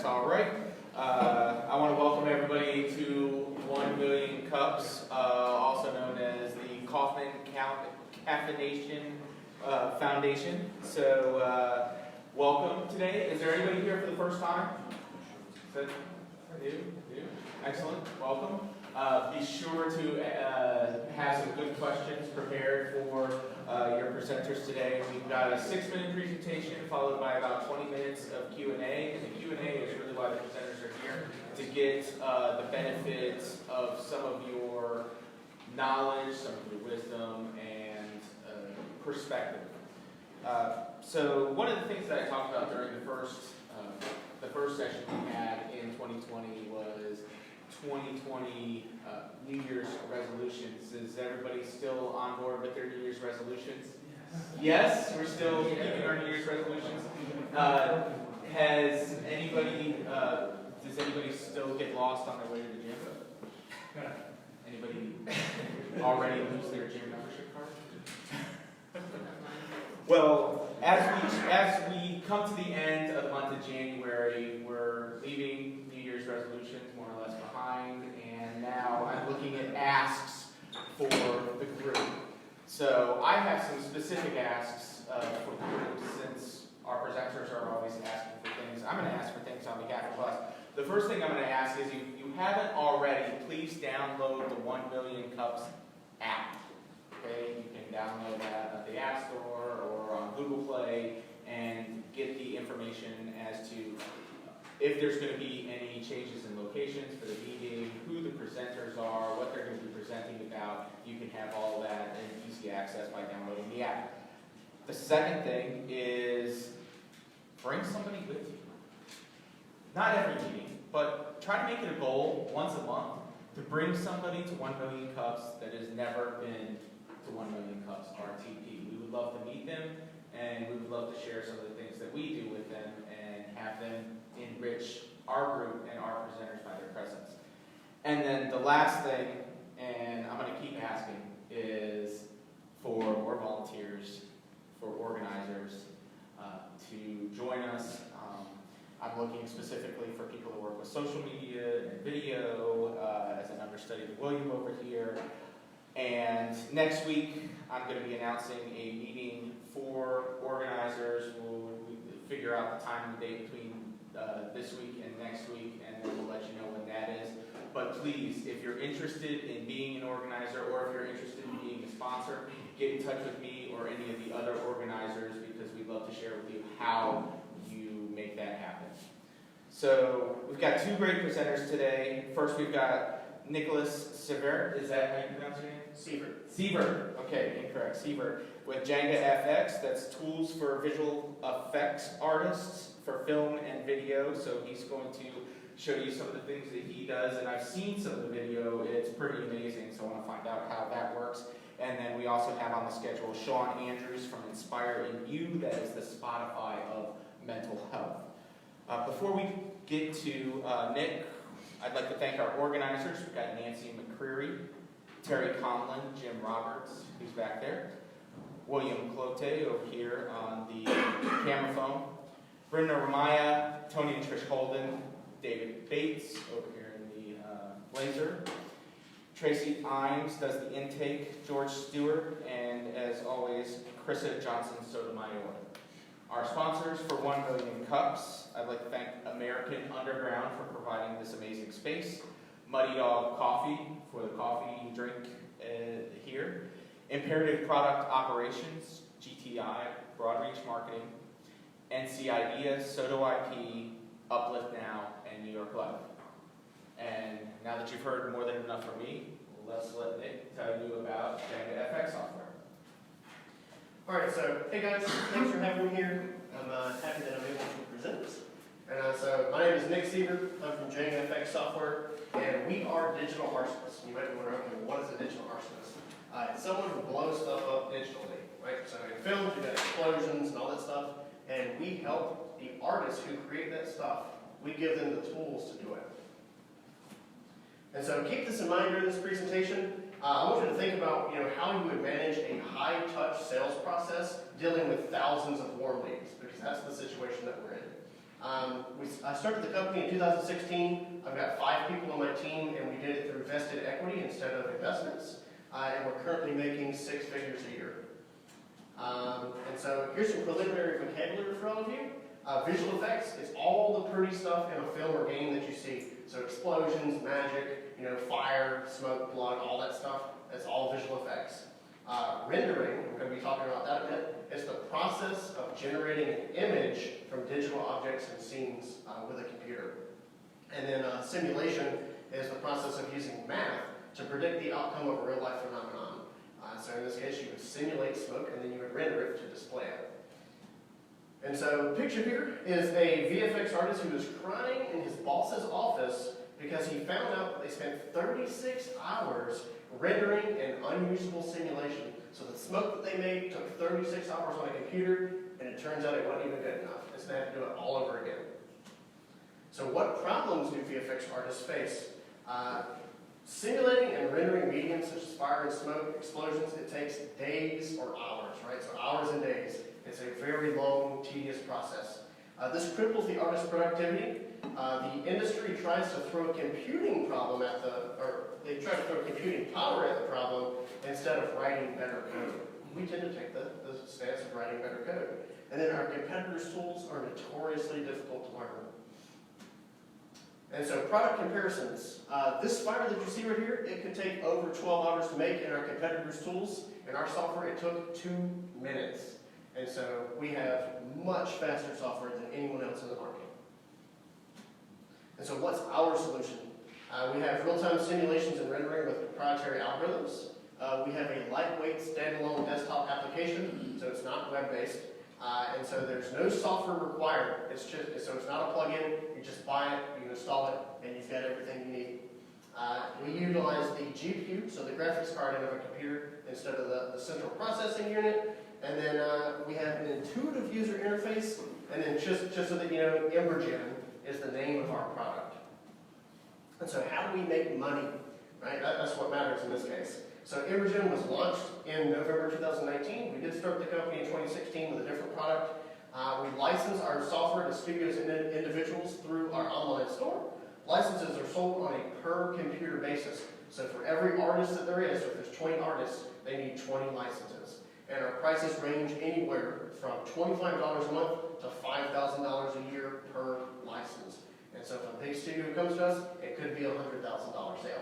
All right. I want to welcome everybody to 1 Million Cups, also known as the Kaufman Caffeination Foundation. So, welcome today. Is there anybody here for the first time? Is that you? Excellent. Welcome. Be sure to have some good questions prepared for your presenters today. We've got a 6-minute presentation followed by about 20 minutes of Q&A. And the Q&A is really why the presenters are here, to get the benefits of some of your knowledge, some of your wisdom, and perspective. So one of the things that I talked about during the first session we had in 2020 was 2020 New Year's resolutions. Is everybody still on board with their New Year's resolutions? Yes, we're still keeping our New Year's resolutions. Does anybody still get lost on their way to the gym? Anybody already lose their gym membership card? Well, as we come to the end of the month of January, we're leaving New Year's resolutions more or less behind, and now I'm looking at asks for the group. So I have some specific asks for the group, since our presenters are always asking for things. I'm going to ask for things on behalf of us. The first thing I'm going to ask is, if you haven't already, please download the 1 Million Cups app. Okay, you can download that at the App Store or on Google Play and get the information as to if there's going to be any changes in locations for the meeting, who the presenters are, what they're going to be presenting about. You can have all of that in easy access by downloading the app. The second thing is bring somebody with you. Not every meeting, but try to make it a goal once a month to bring somebody to 1 Million Cups that has never been to 1 Million Cups RTP. We would love to meet them, and we would love to share some of the things that we do with them and have them enrich our group and our presenters by their presence. And then the last thing, and I'm going to keep asking, is for more volunteers, for organizers to join us. I'm looking specifically for people who work with social media and video, as an understudy to William over here. And next week, I'm going to be announcing a meeting for organizers. We'll figure out the time and the date between this week and next week, and then we'll let you know when that is. But please, if you're interested in being an organizer, or if you're interested in being a sponsor, get in touch with me or any of the other organizers, because we'd love to share with you how you make that happen. So we've got two great presenters today. First, we've got Nicholas Seavert. Is that how you pronounce your name? Seavert. Seavert. Okay, incorrect. Seavert with JangaFX. That's tools for visual effects artists for film and video. So he's going to show you some of the things that he does, and I've seen some of the video. It's pretty amazing, so I want to find out how that works. And then we also have on the schedule Sean Andrews from Inspire in You. That is the Spotify of mental health. Before we get to Nick, I'd like to thank our organizers. We've got Nancy McCreary, Terry Conlon, Jim Roberts, who's back there, William Clote over here on the camera phone, Brenda Ramaya, Tony and Trish Holden, David Bates over here in the blazer, Tracy Imes does the intake, George Stewart, and as always, Krista Johnson Sotomayor. Our sponsors for 1 Million Cups, I'd like to thank American Underground for providing this amazing space, Muddy Dog Coffee for the coffee you drink here, Imperative Product Operations, GTI, Broadreach Marketing, NC Ideas, Soto IP, Uplift Now, and New York Life. And now that you've heard more than enough from me, let's let Nick tell you about JangaFX software. Alright, so hey guys, thanks for having me here. I'm happy that I'm able to present this. And so my name is Nick Seavert. I'm from JangaFX Software, and we are digital arsonists. You might be wondering, okay, what is a digital arsonist? It's someone who blows stuff up digitally, right? So in films, you've got explosions and all that stuff, and we help the artists who create that stuff. We give them the tools to do it. And so keep this in mind during this presentation. I want you to think about how you would manage a high-touch sales process dealing with thousands of warm leads, because that's the situation that we're in. I started the company in 2016. I've got 5 people on my team, and we did it through vested equity instead of investments. And we're currently making 6 figures a year. And so here's some preliminary vocabulary for all of you. Visual effects is all the pretty stuff in a film or game that you see. So explosions, magic, fire, smoke, blood, all that stuff. That's all visual effects. Rendering, we're going to be talking about that a bit, is the process of generating an image from digital objects and scenes with a computer. And then simulation is the process of using math to predict the outcome of a real-life phenomenon. So in this case, you would simulate smoke, and then you would render it to display it. And so picture here is a VFX artist who was crying in his boss's office because he found out that they spent 36 hours rendering an unusable simulation. So the smoke that they made took 36 hours on a computer, and it turns out it wasn't even good enough. It's going to have to do it all over again. So what problems do VFX artists face? Simulating and rendering mediums such as fire and smoke, explosions, it takes days or hours, right? So hours and days. It's a very long, tedious process. This cripples the artist's productivity. The industry tries to throw a computing problem they try to throw computing power at the problem instead of writing better code. We tend to take the stance of writing better code. And then our competitors' tools are notoriously difficult to learn. And so product comparisons. This spider that you see right here, it could take over 12 hours to make in our competitors' tools. In our software, it took 2 minutes. And so we have much faster software than anyone else in the market. And so what's our solution? We have real-time simulations and rendering with proprietary algorithms. We have a lightweight standalone desktop application, so it's not web-based. And so there's no software required. So it's not a plug-in. You just buy it, you install it, and you've got everything you need. We utilize the GPU, so the graphics card of a computer, instead of the central processing unit. And then we have an intuitive user interface. And then just so that you know, Embergen is the name of our product. And so how do we make money? Right? That's what matters in this case. So Embergen was launched in November 2019. We did start the company in 2016 with a different product. We license our software to studios and individuals through our online store. Licenses are sold on a per computer basis. So for every artist that there is, so if there's 20 artists, they need 20 licenses. And our prices range anywhere from $25 a month to $5,000 a year per license. And so if a big studio comes to us, it could be a $100,000 sale.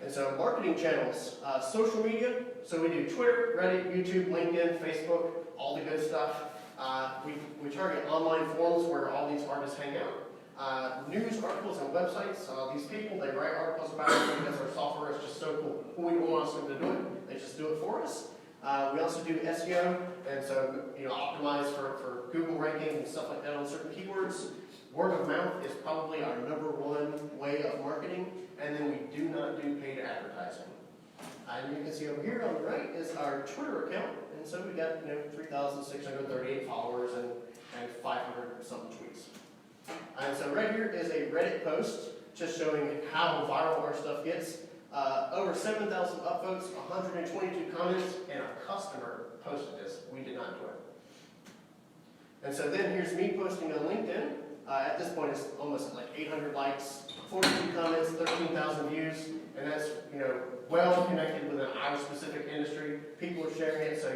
And so marketing channels, social media, so we do Twitter, Reddit, YouTube, LinkedIn, Facebook, all the good stuff. We target online forums where all these artists hang out. News articles and websites, these people, they write articles about it because our software is just so cool. We don't want them to do it, they just do it for us. We also do SEO, and so optimize for Google ranking and stuff like that on certain keywords. Word of mouth is probably our #1 way of marketing, and then we do not do paid advertising. And you can see over here on the right is our Twitter account, and so we got 3,638 followers and 500 something tweets. And so right here is a Reddit post just showing how viral our stuff gets. Over 7,000 upvotes, 122 comments, and a customer posted this. We did not do it. And so then here's me posting on LinkedIn. At this point, it's almost like 800 likes, 42 comments, 13,000 views, and that's well connected with an our-specific industry. People are sharing it, so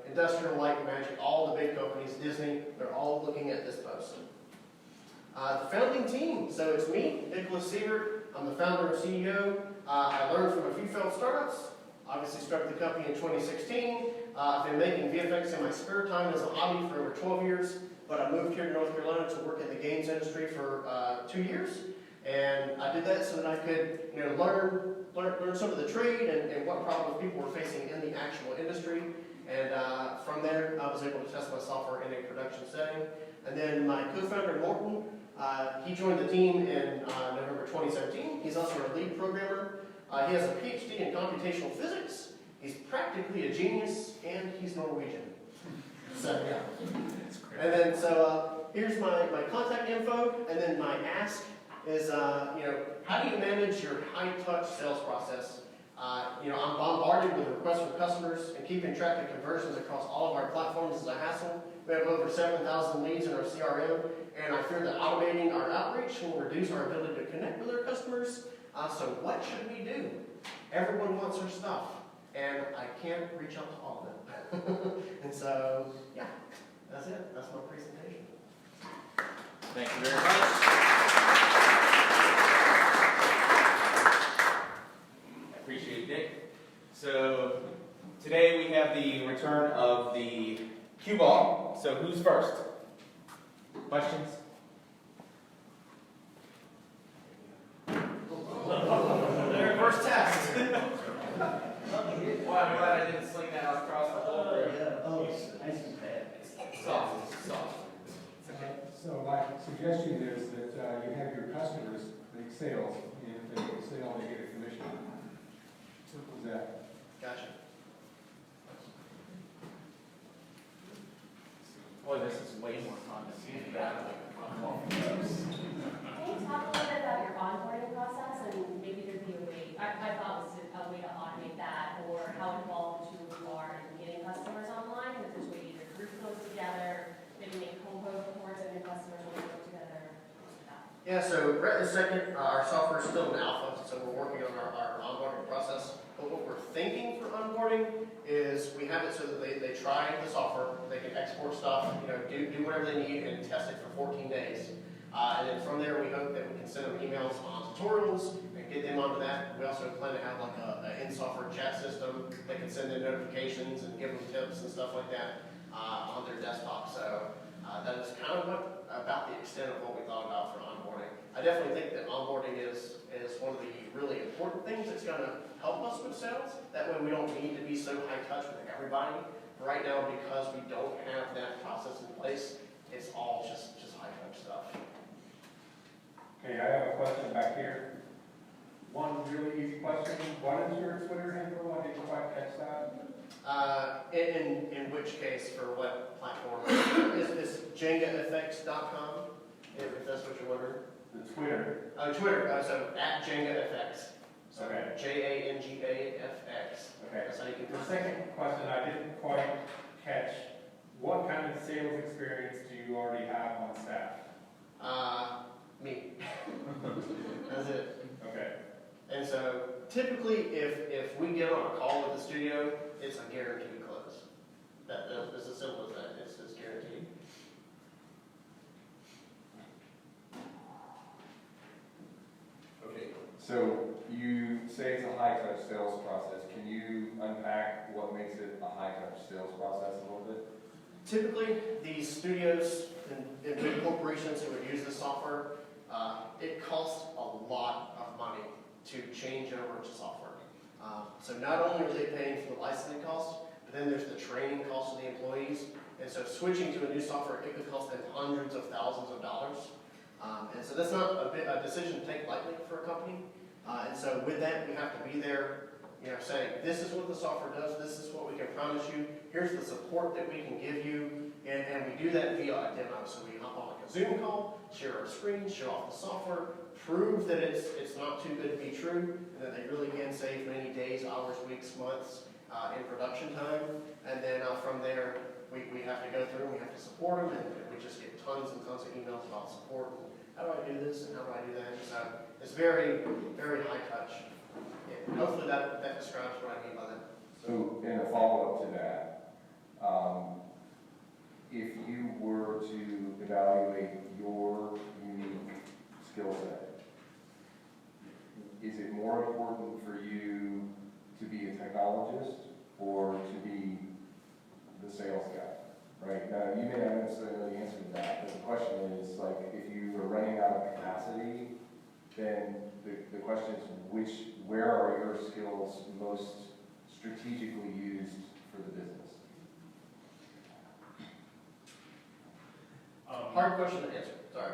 Industrial Light, Magic, all the big companies, Disney, they're all looking at this post. The founding team, so it's me, Nicholas Seavert. I'm the founder and CEO. I learned from a few failed startups. Obviously started the company in 2016. I've been making VFX in my spare time as a hobby for over 12 years, but I moved here to North Carolina to work in the games industry for 2 years. And I did that so that I could learn some of the trade and what problems people were facing in the actual industry. And from there, I was able to test my software in a production setting. And then my co-founder, Morton, he joined the team in November 2017. He's also a lead programmer. He has a PhD in computational physics. He's practically a genius, and he's Norwegian. So, yeah. And then, here's my contact info, and then my ask is, how do you manage your high-touch sales process? I'm bombarded with requests from customers, and keeping track of conversions across all of our platforms is a hassle. We have over 7,000 leads in our CRM, and I fear that automating our outreach will reduce our ability to connect with our customers. So what should we do? Everyone wants our stuff, and I can't reach out to all of them. And so, yeah, that's it. That's my presentation. Thank you very much. I appreciate it, Nick. So today we have the return of the cue ball. So who's first? Questions? First test. Well, I'm glad I didn't sling that out across the whole room. Oh, it's nice and bad. It's soft. It's soft. It's okay. So my suggestion is that you have your customers make sales, and if they make a sale, they get a commission. Simple as that. Gotcha. Boy, this is way more fun than that. Can you talk a little bit about your onboarding process and maybe there'd be a way, I thought was a way to automate that, or how involved you are in getting customers online, and if there's a way to either group those together, maybe make cohort reports and your customers will work together, things like that. Yeah, so right this second, our software is still in alpha, so we're working on our onboarding process. But what we're thinking for onboarding is we have it so that they try the software, they can export stuff, do whatever they need and test it for 14 days. And then from there, we hope that we can send them emails on tutorials and get them onto that. We also plan to have like an in-software chat system that can send them notifications and give them tips and stuff like that on their desktop. So that is kind of about the extent of what we thought about for onboarding. I definitely think that onboarding is one of the really important things that's going to help us with sales. That way we don't need to be so high touch with everybody. Right now, because we don't have that process in place, it's all just high touch stuff. Okay, I have a question back here. One really easy question. What is your Twitter handle? I didn't quite catch that. In which case, for what platform? Is JangaFX.com, if that's what you're wondering. The Twitter. Oh, Twitter, so at JangaFX. So Okay. JangaFX. Okay. That's how you can. The second question I didn't quite catch. What kind of sales experience do you already have on staff? Me. That's it. Okay. And so typically, if we get on a call with the studio, it's a guaranteed close. It's as simple as that. It's guaranteed. Okay, So you say it's a high-touch sales process. Can you unpack what makes it a high-touch sales process a little bit? Typically, these studios and big corporations who would use this software, it costs a lot of money to change over to software. So not only are they paying for the licensing costs, but then there's the training costs of the employees. And so switching to a new software, it could cost them hundreds of thousands of dollars. And so that's not a decision to take lightly for a company. And so with that, we have to be there, saying, this is what the software does, this is what we can promise you, here's the support that we can give you, and we do that via a demo. So we hop on like a Zoom call, share our screen, show off the software, prove that it's not too good to be true, and that they really can save many days, hours, weeks, months in production time. And then from there, we have to go through and we have to support them, and we just get tons and tons of emails about support. And how do I do this and how do I do that? So it's very, very high touch. And hopefully that describes what I mean by that. So in a follow-up to that, if you were to evaluate your unique skill set, is it more important for you to be a technologist or to be the sales guy? Right? Now, you may not necessarily know the answer to that, but the question is, like, if you are running out of capacity, then the question is, where are your skills most strategically used for the business? Hard question to answer. Sorry.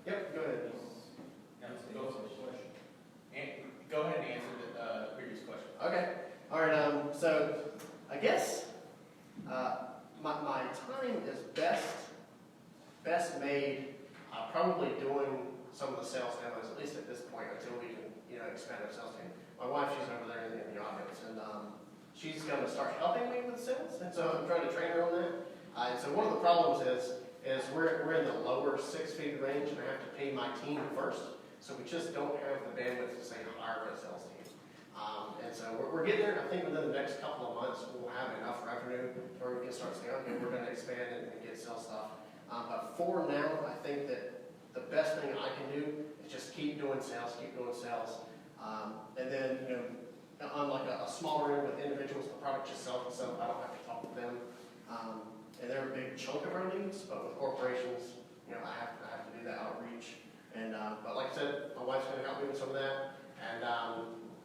Yep, go ahead. Go ahead and answer the previous question. Okay. All right. So I guess my time is best made probably doing some of the sales demos, at least at this point, until we can expand our sales team. My wife, she's over there in the audience, and she's going to start helping me with sales, and so I'm trying to train her on that. And so one of the problems is we're in the lower six-figure range, and I have to pay my team first. So we just don't have the bandwidth to say hire a sales team. And so we're getting there. I think within the next couple of months we'll have enough revenue where we can start saying, okay, we're going to expand and get sales stuff. But for now, I think that the best thing I can do is just keep doing sales. And then, you know, on like a smaller end with individuals, the product just sells itself. I don't have to talk to them. And they're a big chunk of our leads, but with corporations, you know, I have to do that outreach. And but like I said, my wife's going to help me with some of that. And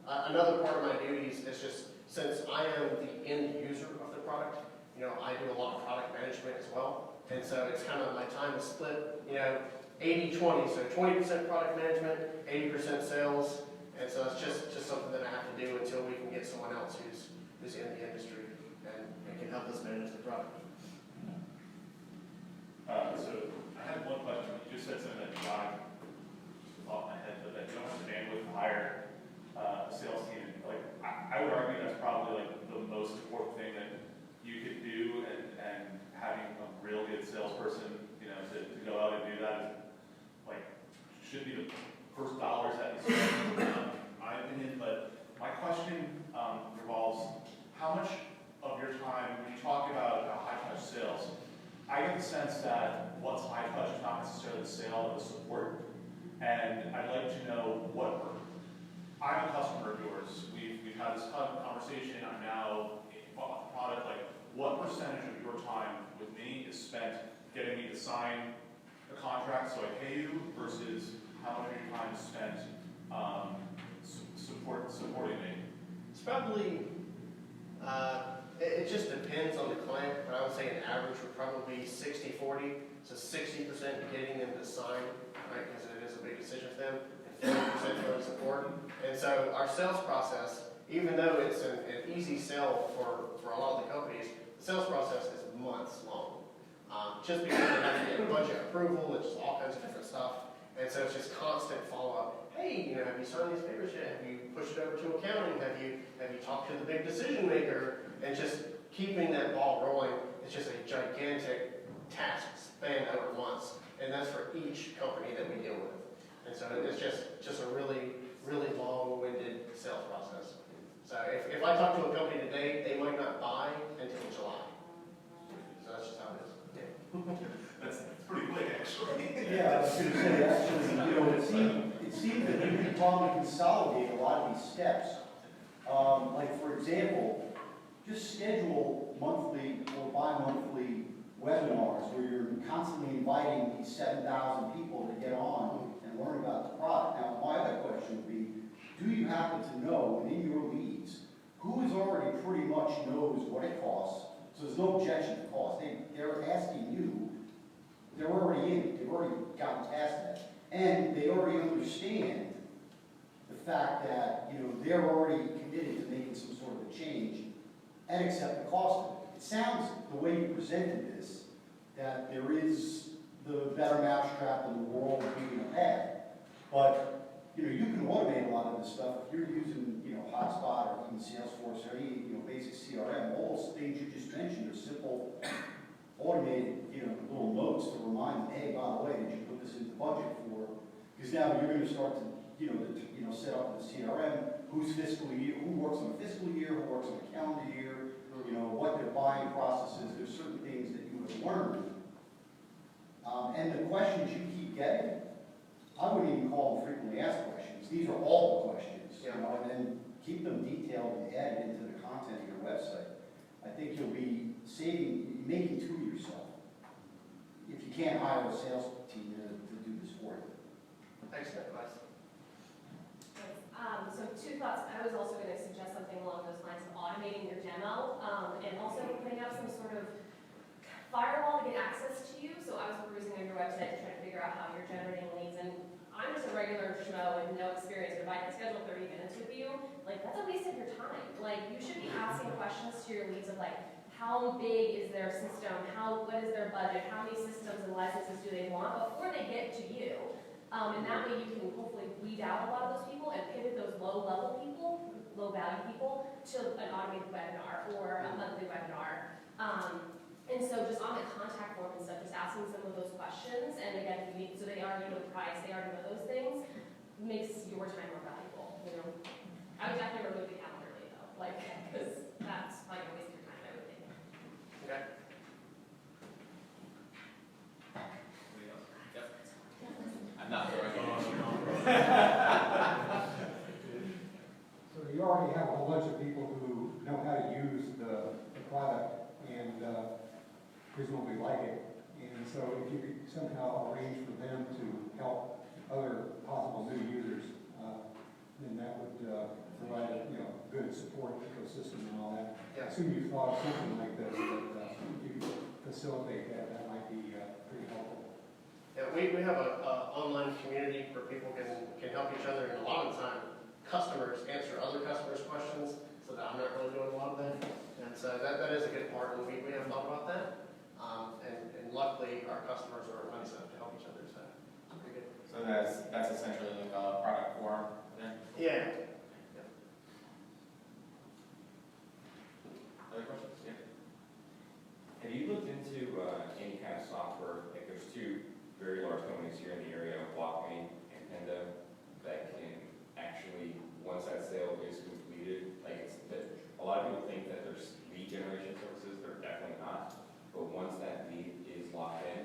another part of my duties is just, since I am the end user of the product, you know, I do a lot of product management as well. And so it's kind of my time is split, you know, 80-20. So 20% product management, 80% sales. And so it's just something that I have to do until we can get someone else who's in the industry and can help us manage the product. So I had one question. You just said something that jogged just off my head, but that you don't have the bandwidth to hire a sales team. Like I would argue that's probably like the most important thing that you could do, and having a real good salesperson, you know, to go out and do that, like should be the first dollars that you spend, in my opinion. But my question revolves: how much of your time, when you talk about high touch sales, I get the sense that what's high touch is not necessarily the sale or the support. And I'd like to know I'm a customer of yours. We've had this conversation. I'm now bought the product. Like, what percentage of your time with me is spent getting me to sign a contract so I pay you, versus how much of your time is spent supporting me? It's probably, it just depends on the client, but I would say an average would probably be 60-40. So 60% getting them to sign, right, because it is a big decision for them, and 40% for the support. And so our sales process, even though it's an easy sell for a lot of the companies, the sales process is months long. Just because they have to get budget approval, it's just all kinds of different stuff. And so it's just constant follow-up. Hey, you know, have you signed these papers yet? Have you pushed it over to accounting? Have you talked to the big decision maker? And just keeping that ball rolling is just a gigantic task spanned over months. And that's for each company that we deal with. And so it's just a really, really long-winded sales process. So if I talk to a company today, they might not buy until July. So that's just how it is. Yeah. That's pretty quick, actually. Yeah, I was going to say, actually, you know, it seems that we can probably consolidate a lot of these steps. Like, for example, just schedule monthly or bi-monthly webinars where you're constantly inviting these 7,000 people to get on and learn about the product. Now, my other question would be, do you happen to know within your leads who is already pretty much knows what it costs? So there's no objection to cost. They're asking you, they're already in it, they've already gotten past that. And they already understand the fact that, you know, they're already committed to making some sort of a change and accept the cost of it. It sounds, the way you presented this, that there is the better mousetrap in the world being a path. But, you know, you can automate a lot of this stuff. If you're using, you know, Hotspot or even Salesforce or any, you know, basic CRM, all those things you just mentioned are simple, automated, you know, little notes to remind them, hey, by the way, did you put this in the budget for? Because now you're going to start to, you know, set up the CRM, whose fiscal year, who works on a fiscal year, who works on a calendar year, you know, what their buying process is. There's certain things that you have learned. And the questions you keep getting, I wouldn't even call them frequently asked questions. These are all the questions, you know, and then keep them detailed and added into the content of your website. I think you'll be making to yourself if you can't hire a sales team to do this for you. Thanks for that advice. So two thoughts. I was also going to suggest something along those lines of automating your demo, and also putting up some sort of firewall to get access to you. So I was perusing on your website to try to figure out how you're generating leads, and I'm just a regular schmo with no experience. But if I can schedule 30 minutes with you, like, that's a waste of your time. Like, you should be asking questions to your leads of like, how big is their system? What is their budget? How many systems and licenses do they want before they get to you? And that way you can hopefully weed out a lot of those people and pivot those low-level people, low-value people, to an automated webinar or a monthly webinar. And so just on the contact form and stuff, just asking some of those questions, and again, if you need, so they already know the price, they already know those things, makes your time more valuable, you know? I would definitely remove the Calendly though, like, because that's like a waste of your time, I would think. Okay. Anybody else? Yep. I'm not throwing it. So you already have a whole bunch of people who know how to use the product and presumably like it. And so if you could somehow arrange for them to help other possible new users, then that would provide a good support ecosystem and all that. Yeah. I assume you thought of something like this, that you could facilitate that. That might be pretty helpful. Yeah, we have a online community where people can help each other, and a lot of the time, customers answer other customers' questions, so that I'm not really doing a lot of that. And so that is a good part, and we have thought about that. And luckily, our customers are nice enough to help each other, so it's pretty good. So that's essentially like a product forum then? Yeah. Other questions? Yeah. Have you looked into any kind of software, like there's two very large companies here in the area, WalkMe and Pendo, that can actually, once that sale is completed, like it's, a lot of people think that there's lead generation services, they're definitely not, but once that lead is locked in,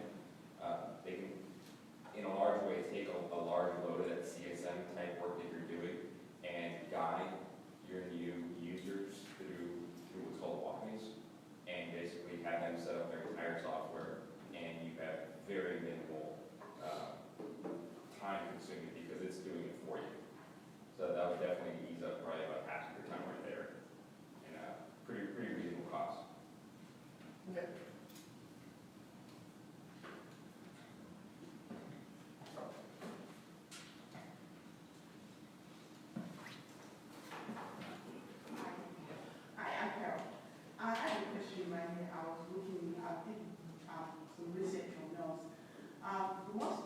they can, in a large way, take a large load of that CSM type work that you're doing and guide your new users through what's called WalkMe's, and basically have them set up their entire software, and you have very minimal time consuming because it's doing it for you. So that would definitely ease up probably about half of your time right there, and pretty reasonable cost. Okay. Hi, I'm Carol. I have a question right here. I was looking, I did some research on those. The most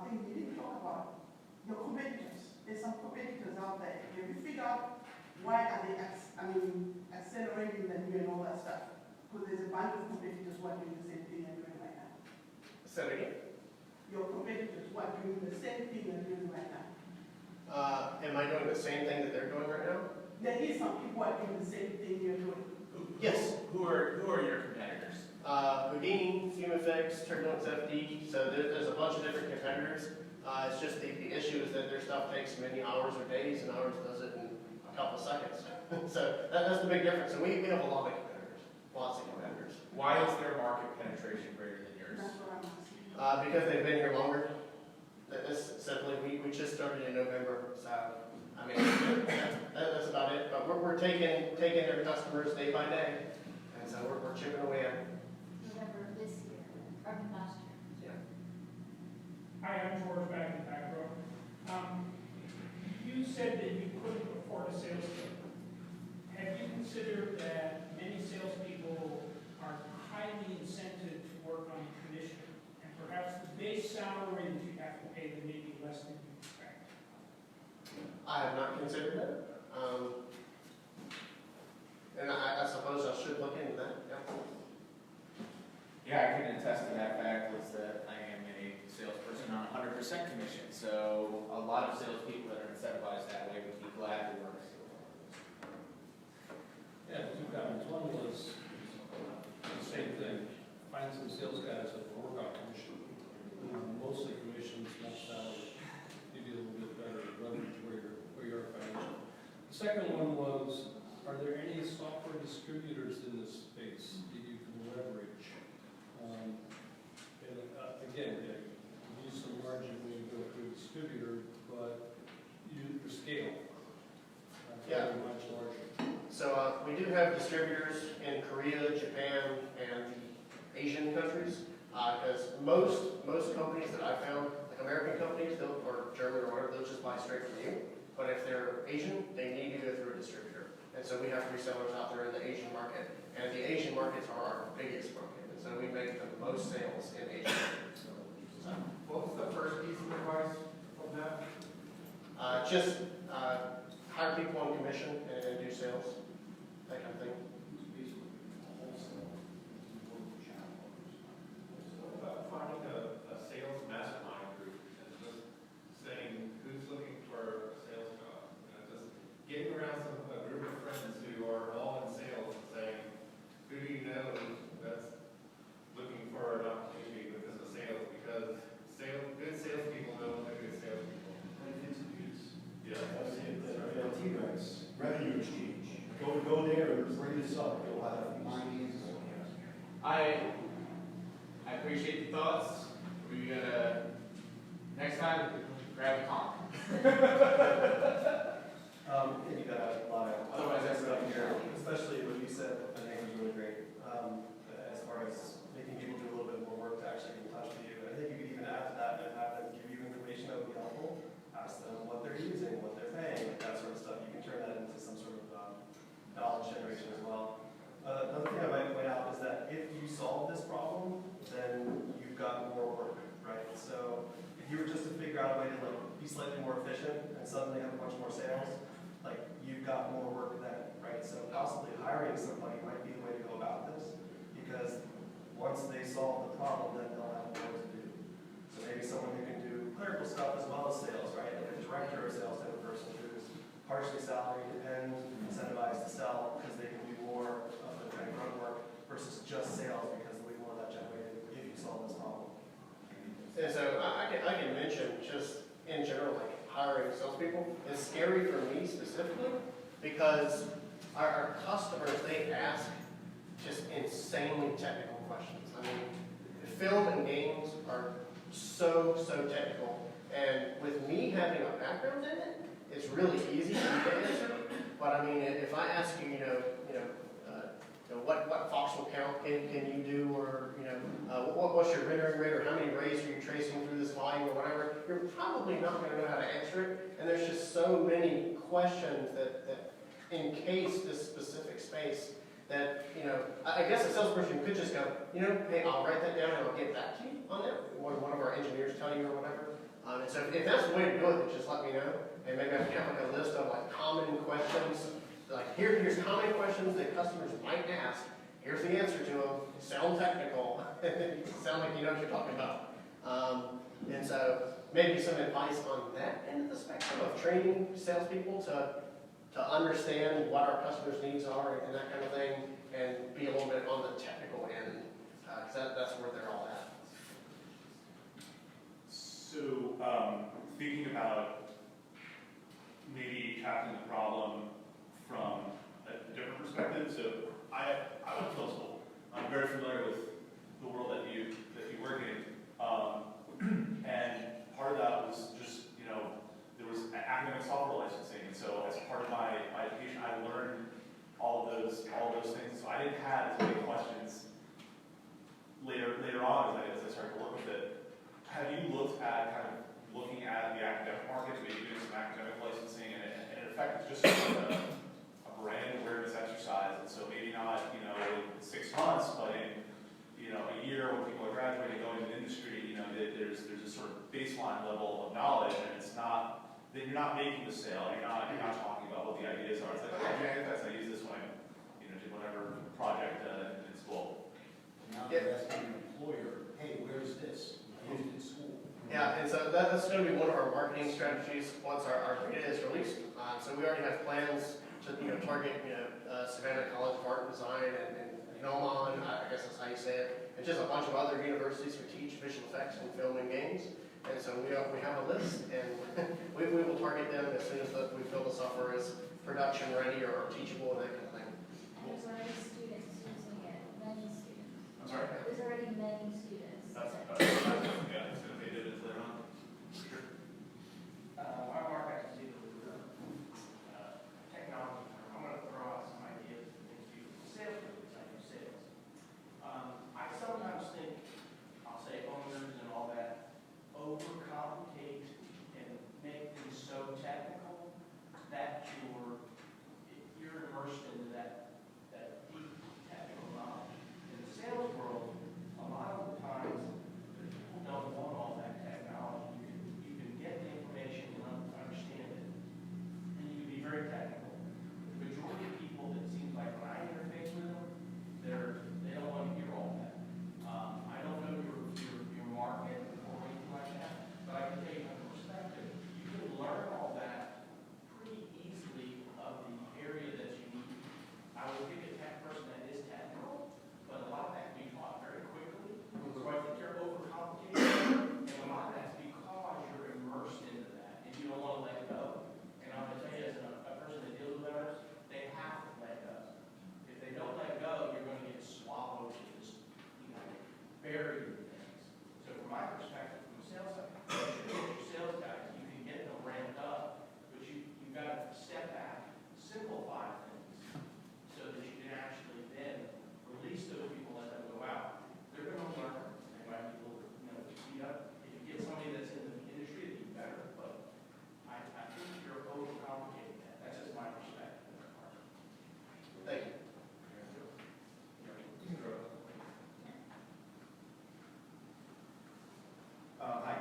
thing you didn't talk about, your competitors. There's some competitors out there. Have you figured out why are they, accelerating the new and all that stuff? Because there's a bunch of competitors who are doing the same thing you're doing right now. Say it again. Your competitors who are doing the same thing you're doing right now. Am I doing the same thing that they're doing right now? There is some people who are doing the same thing you're doing. Yes. Who are your competitors? Houdini, JangaFX, Turbulence FD, so there's a bunch of different competitors. It's just the issue is that their stuff takes many hours or days, and ours does it in a couple of seconds. So that's the big difference. And we have a lot of competitors, lots of competitors. Why is their market penetration greater than yours? That's what I'm asking. Because they've been here longer. That's simply, we just started in November, so I mean, that's about it. But we're taking their customers day by day, and so we're chipping away at it. November this year, or last year. Hi, I'm George back in the back row. You said that you couldn't afford a sales team. Have you considered that many salespeople are highly incented to work on commission, and perhaps the base salary that you have to pay them may be less than you expect? I have not considered that. And I suppose I should look into that. Yeah, I can attest to that fact, was that I am a salesperson on 100% commission, so a lot of salespeople that are incentivized that way would be glad to work. Yeah, two comments. One was the same thing. Find some sales guys that work on commission. Mostly commissions, not salary. Give you a little bit better leverage where you are financially. The second one was, are there any software distributors in this space that you can leverage? Again, use some margin when you go through a distributor, but your scale. Yeah. Very much larger. So we do have distributors in Korea, Japan, and the Asian countries. Because most companies that I found, like American companies, or German or whatever, they'll just buy straight from you. But if they're Asian, they need to go through a distributor. And so we have resellers out there in the Asian market. And the Asian markets are our biggest market. And so we make the most sales in Asia. What was the first piece of advice? Just hire people on commission and do sales, that kind of thing. What about finding a sales mastermind group and just saying who's looking for a sales job? You know, just getting around a group of friends who are all in sales and saying, who do you know that's looking for an opportunity within the sales? Because good salespeople know other good salespeople. Yeah. T-Rex, revenue exchange. Go there and bring this up, you'll have minds. I appreciate the thoughts. We gotta, next time, grab a comp. I think you got a lot of. Otherwise, that's up up here, especially what you said, I think was really great. As far as making people do a little bit more work to actually get in touch with you. And I think you could even add to that and have them give you information that would be helpful. Ask them what they're using, what they're paying, that sort of stuff. You can turn that into some sort of knowledge generation as well. Another thing I might point out is that if you solve this problem, then you've got more work, right? So if you were just to figure out a way to like be slightly more efficient and suddenly have a bunch more sales, like you've got more work then, right? So possibly hiring somebody might be the way to go about this, because once they solve the problem, then they'll have more to do. So maybe someone who can do clerical stuff as well as sales, right? Like a director or sales type of person who's partially salaried and incentivized to sell because they can do more of the kind of grunt work versus just sales because there'll be more of that generated if you solve this problem. And so I can mention just in general, like hiring salespeople is scary for me specifically because our customers, they ask just insanely technical questions. I mean, film and games are so technical, and with me having a background in it, it's really easy for me to answer. But I mean, if I ask you, what voxel count can you do, or what's your rendering rate, or how many rays are you tracing through this volume, or whatever, you're probably not going to know how to answer it. And there's just so many questions that encase this specific space that I guess a salesperson could just go, hey, I'll write that down and I'll get back to you on that. One of our engineers tell you or whatever. And so if that's the way to do it, then just let me know. And maybe I can have like a list of like common questions. Like here's common questions that customers might ask. Here's the answer to them. Sound technical. Sound like you know what you're talking about. And so maybe some advice on that end of the spectrum of training salespeople to understand what our customers' needs are and that kind of thing, and be a little bit on the technical end, because that's where they're all at. So, thinking about maybe tackling the problem from a different perspective. So, I went to film school. I'm very familiar with the world that you work in, and part of that was just there was academic software licensing, and so as part of my education, I learned all of those things. So I didn't have as many questions later on as I started to work with it. Have you looked at looking at the academic market, maybe doing some academic licensing, and in effect, it's just a brand awareness exercise. And so maybe not in 6 months, but in a year when people are graduating, going into the industry, there's a sort of baseline level of knowledge, and it's not that you're not making the sale, you're not talking about what the ideas are. It's like, oh, JangaFX, I use this when I did whatever project in school. Now they're asking an employer, hey, where's this? I used it in school. Yeah, and so that's going to be one of our marketing strategies once our beta is released. So we already have plans to target Savannah College of Art and Design and Oman, I guess that's how you say it, and just a bunch of other universities who teach visual effects and film and games. And so we have a list, and we will target them as soon as we feel the software is production ready or teachable and that kind of thing. And there's already students using it, many students. I'm sorry? There's already many students. Yeah, it's going to be it later on. Sure. My mark has to do with technology. I'm going to throw out some ideas into sales, like sales. I sometimes think, I'll say owners and all that, overcomplicate and make things so technical that you're immersed into that deep technical knowledge. In the sales world, a lot of the times, people don't want all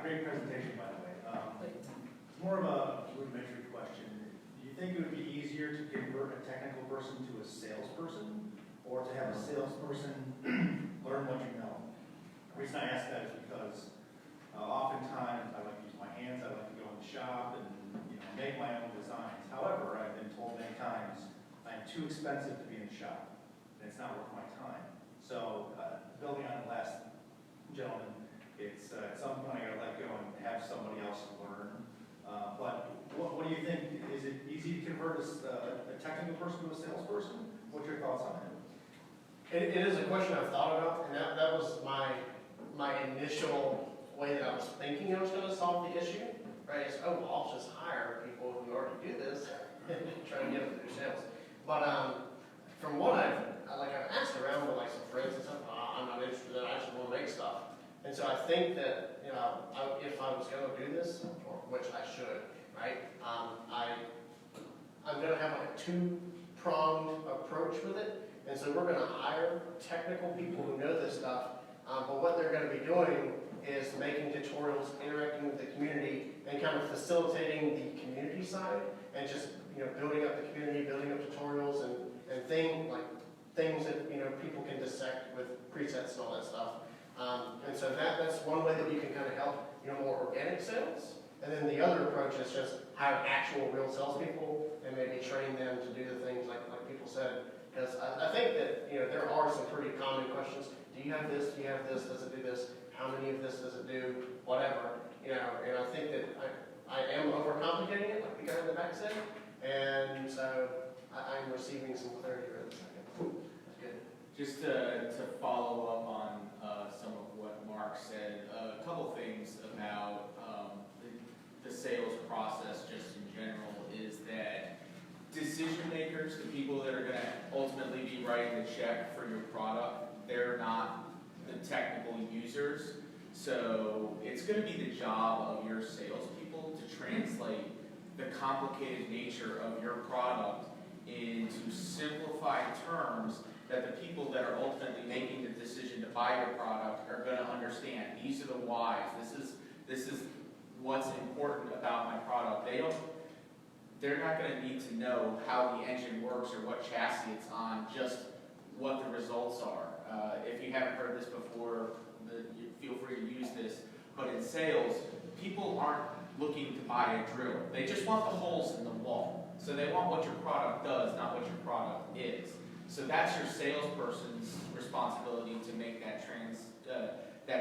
great presentation, by the way. It's more of a rudimentary question. Do you think it would be easier to convert a technical person to a salesperson, or to have a salesperson learn what you know? The reason I ask that is because oftentimes I like to use my hands, I like to go in the shop and make my own designs. However, I've been told many times I'm too expensive to be in the shop, and it's not worth my time. So building on the last gentleman, it's at some point I gotta let go and have somebody else learn. But what do you think? Is it easy to convert a technical person to a salesperson? What's your thoughts on it? It is a question I've thought about, and that was my initial way that I was thinking I was going to solve the issue. Right? Is, oh, well, I'll just hire people who already do this and try to get them to do sales. But from what I've asked around with like some friends and stuff, I'm not interested in that. I just want to make stuff. And so I think that if I was going to do this, or which I should, right? I'm going to have like a two-pronged approach with it. And so we're going to hire technical people who know this stuff, but what they're going to be doing is making tutorials, interacting with the community, and kind of facilitating the community side, and just building up the community, building up tutorials, and things that people can dissect with presets and all that stuff. And so that's one way that you can kind of help more organic sales. And then the other approach is just hire actual real salespeople and maybe train them to do the things like people said. Because I think that there are some pretty common questions. Do you have this? Do you have this? Does it do this? How many of this does it do? Whatever. And I think that I am overcomplicating it, like the guy in the back said. And so I'm receiving some clarity right this second. That's good. Just to follow up on some of what Mark said, a couple things about the sales process just in general is that decision makers, the people that are going to ultimately be writing the check for your product, they're not the technical users. So it's going to be the job of your salespeople to translate the complicated nature of your product into simplified terms that the people that are ultimately making the decision to buy your product are going to understand. These are the whys. This is what's important about my product. They're not going to need to know how the engine works or what chassis it's on, just what the results are. If you haven't heard this before, you feel free to use this. But in sales, people aren't looking to buy a drill. They just want the holes in the wall. So they want what your product does, not what your product is. So that's your salesperson's responsibility to make that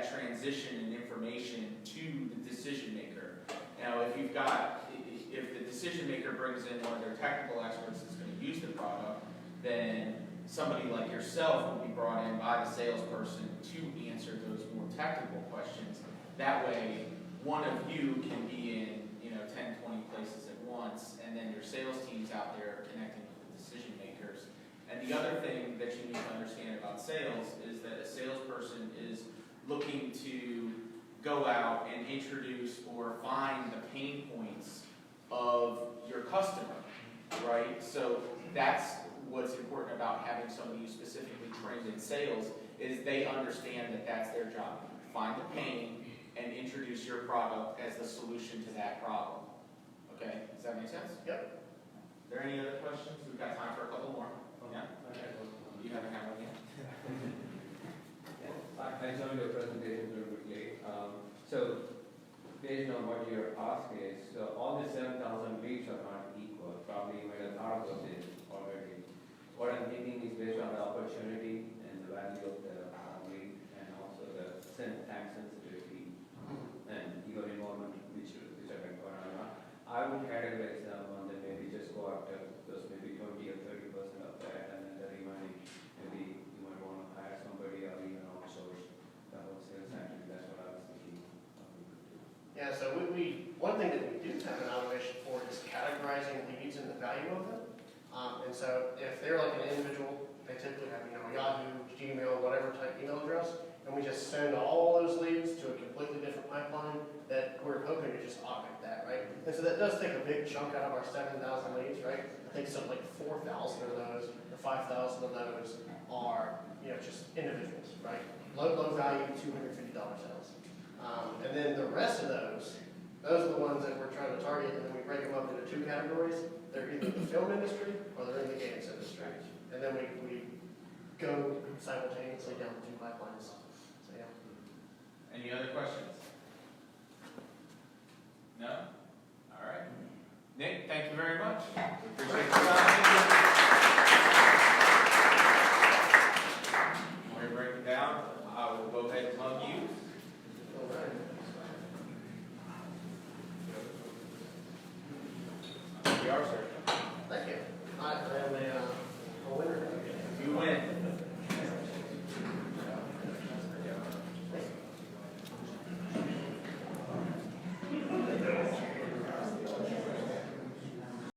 transition and information to the decision maker. Now, if the decision maker brings in one of their technical experts that's going to use the product, then somebody like yourself will be brought in by the salesperson to answer those more technical questions. That way, one of you can be in 10, 20 places at once, and then your sales team's out there connecting with the decision makers. And the other thing that you need to understand about sales is that a salesperson is looking to go out and introduce or find the pain points of your customer, right? So that's what's important about having somebody who's specifically trained in sales, is they understand that that's their job. Find the pain and introduce your product as the solution to that problem. Okay, does that make sense? Yep. Are there any other questions? We've got time for a couple more. Yeah? You haven't had one yet? I joined your presentation very quickly. So, based on what you're asking is, so all the 7,000 leads are not equal. Probably you might have thought about this already. What I'm thinking is based on the opportunity and the value of the lead, and also the time sensitivity and your involvement, which are going on. I would categorize them on the maybe just go after those maybe 20 or 30% of that, and then the remaining maybe you might want to hire somebody or even outsource the whole sales activity. That's what I was thinking. Yeah, so one thing that we do have an automation for is categorizing leads and the value of them. And so if they're like an individual, they typically have Yahoo, Gmail, whatever type email address, and we just send all those leads to a completely different pipeline that we're hoping to just automate that, right? And so that does take a big chunk out of our 7,000 leads, right? I think something like 4,000 of those or 5,000 of those are just individuals, right? Low value, $250 sales. And then the rest of those are the ones that we're trying to target, and then we break them up into two categories. They're either in the film industry or they're in the games industry. And then we go simultaneously down the two pipelines. So, yeah. Any other questions? No? All right. Nick, thank you very much. Appreciate your time.